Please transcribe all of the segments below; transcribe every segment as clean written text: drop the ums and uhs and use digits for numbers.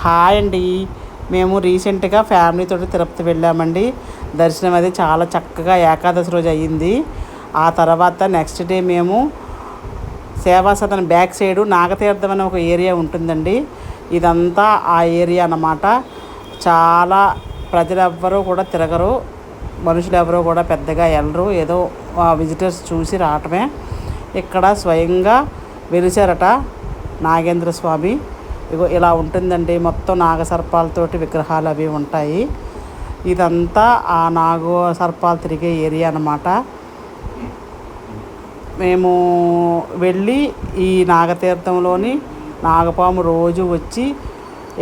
Hi అండి. మేము రీసెంట్గా ఫ్యామిలీతో తిరుపతి వెళ్ళామండి. దర్శనం అది చాలా చక్కగా ఏకాదశి రోజు అయ్యింది. ఆ తర్వాత నెక్స్ట్ డే మేము సేవా సదన్ బ్యాక్ సైడు నాగతీర్థం అనే ఒక ఏరియా ఉంటుందండి. ఇదంతా ఆ ఏరియా అన్నమాట. చాలా ప్రజలు ఎవ్వరూ కూడా తిరగరు, మనుషులు ఎవరూ కూడా పెద్దగా వెళ్ళరు, ఏదో విజిటర్స్ చూసి రావటమే. ఇక్కడ స్వయంగా వెలిచారట నాగేంద్ర స్వామి. ఇగో ఇలా ఉంటుందండి. మొత్తం నాగసర్పాలతోటి విగ్రహాలు అవి ఉంటాయి. ఇదంతా ఆ నాగ సర్పాలు తిరిగే ఏరియా అన్నమాట. మేము వెళ్ళి ఈ నాగతీర్థంలోని నాగపాము రోజు వచ్చి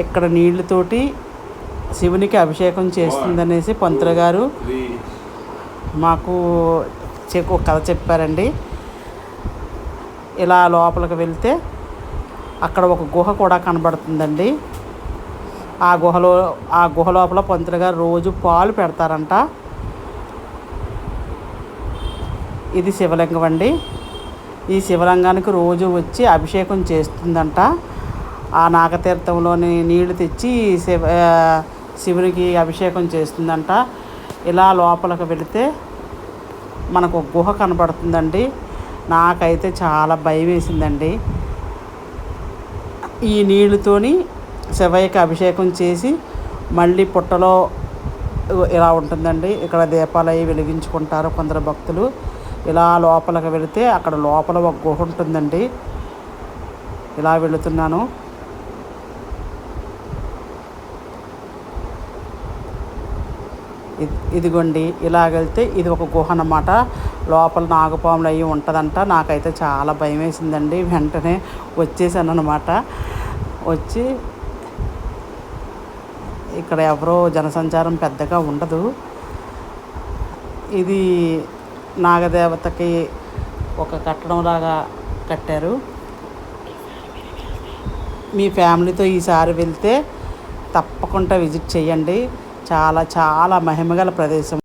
ఇక్కడ నీళ్ళతోటి శివునికి అభిషేకం చేస్తుందనేసి పంతులు గారు మాకు ఒక కథ చెప్పారండి. ఇలా లోపలికి వెళ్తే అక్కడ ఒక గుహ కూడా కనబడుతుందండి. ఆ గుహ లోపల పంతులు గారు రోజు పాలు పెడతారంట. ఇది శివలింగం అండి. ఈ శివలింగానికి రోజు వచ్చి అభిషేకం చేస్తుందంట. ఆ నాగతీర్థంలోని నీళ్లు తెచ్చి శివునికి అభిషేకం చేస్తుందంట. ఇలా లోపలికి వెళితే మనకు ఒక గుహ కనబడుతుందండి. నాకైతే చాలా భయం వేసిందండి. ఈ నీళ్ళతోని శివయ్యకి అభిషేకం చేసి మళ్ళీ పుట్టలో ఇలా ఉంటుందండి. ఇక్కడ దీపాలు అవి వెలిగించుకుంటారు కొందరు భక్తులు. ఇలా లోపలికి వెళితే అక్కడ లోపల ఒక గుహ ఉంటుందండి. ఇలా వెళుతున్నాను. ఇదిగోండి ఇలాగెళ్తే ఇది ఒక గుహ అన్నమాట. లోపల నాగపాములు అవి ఉంటుందంట. నాకైతే చాలా భయం వేసిందండి. వెంటనే వచ్చేసాను అనమాట. వచ్చి ఇక్కడ ఎవరో జనసంచారం పెద్దగా ఉండదు. ఇది నాగదేవతకి ఒక కట్టడంలాగా కట్టారు. మీ ఫ్యామిలీతో ఈసారి వెళ్తే తప్పకుండా విజిట్ చేయండి. చాలా చాలా మహిమగల ప్రదేశం.